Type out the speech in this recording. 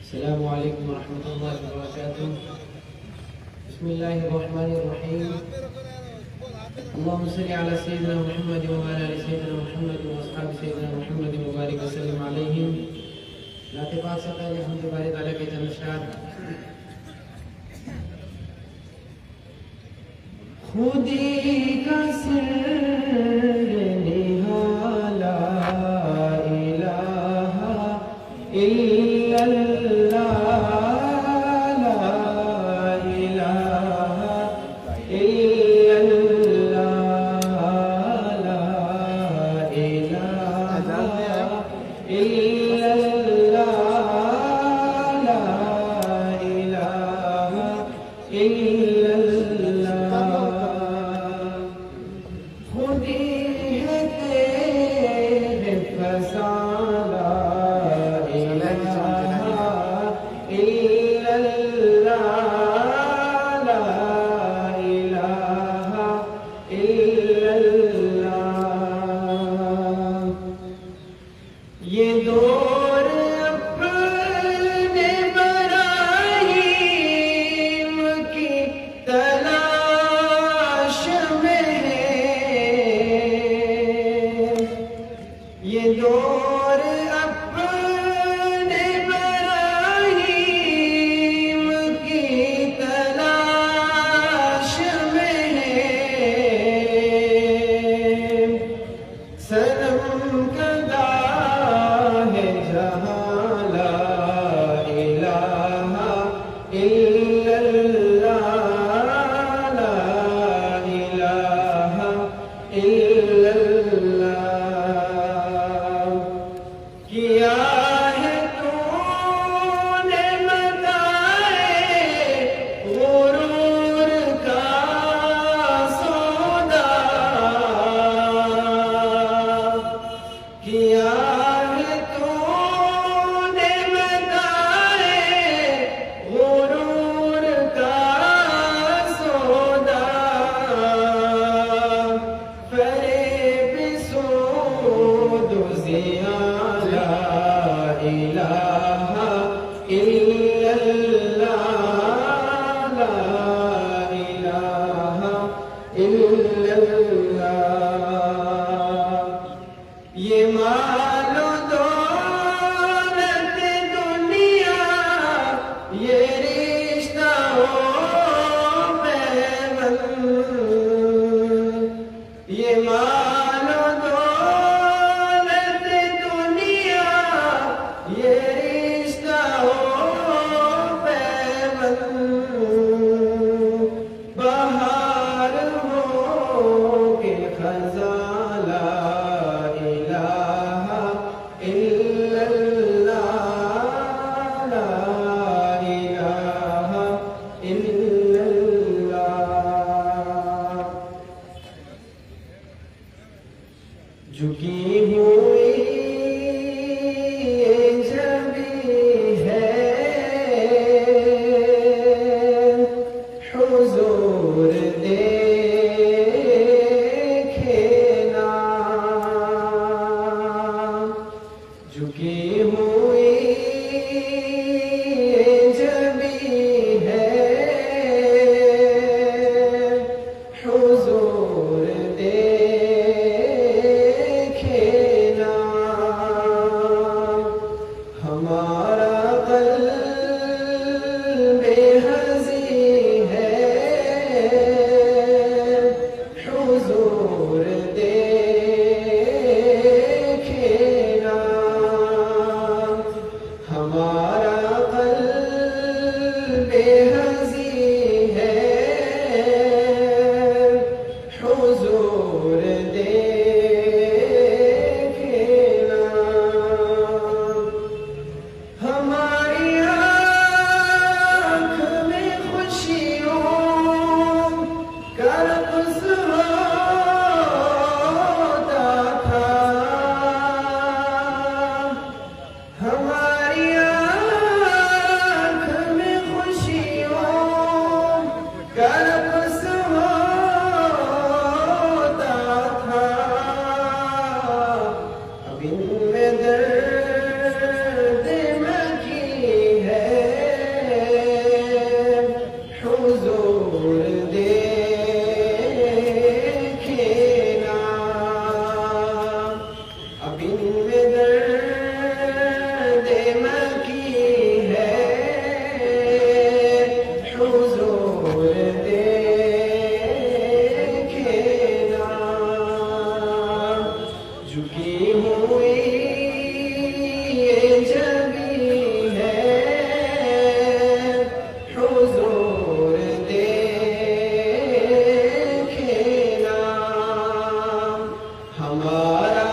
السلام عليكم ورحمة الله وبركاته. بسم الله الرحمن الرحيم. اللهم صل على سيدنا محمد وعلى آل سيدنا محمد وأصحاب سيدنا محمد وبارك وسلم عليهم. لاطفات سے پہلے ہم دوبارہ تعالیٰ کے چند اشعار. خودی کا سر نہالا الہ الا اللہ لا الہ الا اللہ لا الہ الا اللہ لا الہ الا اللہ. خودی ہے تیرے فضائل یہ دور اپنے براہیم کی تلاش میں ہے. یہ دور اپنے براہیم کی تلاش میں ہے. سرم کدا یہ مال و دولت دنیا یہ رشتہ و پیوند. یہ مال و دولت دنیا یہ رشتہ و پیوند. بہار ہو کے خزاں لا الہ الا اللہ لا الہ الا اللہ. جھکی ہوئی جبی ہے حضور دیکھے نا. جھکی ہوئی جبی ہے حضور دیکھے نا. ہمارا قلب حزین ہے حضور دیکھے نا. ہمارا قلب حزین ہے حضور دیکھے نا. ہماری آنکھ میں خوشیوں کا رقص ہوتا تھا. ہماری آنکھ دوبارہ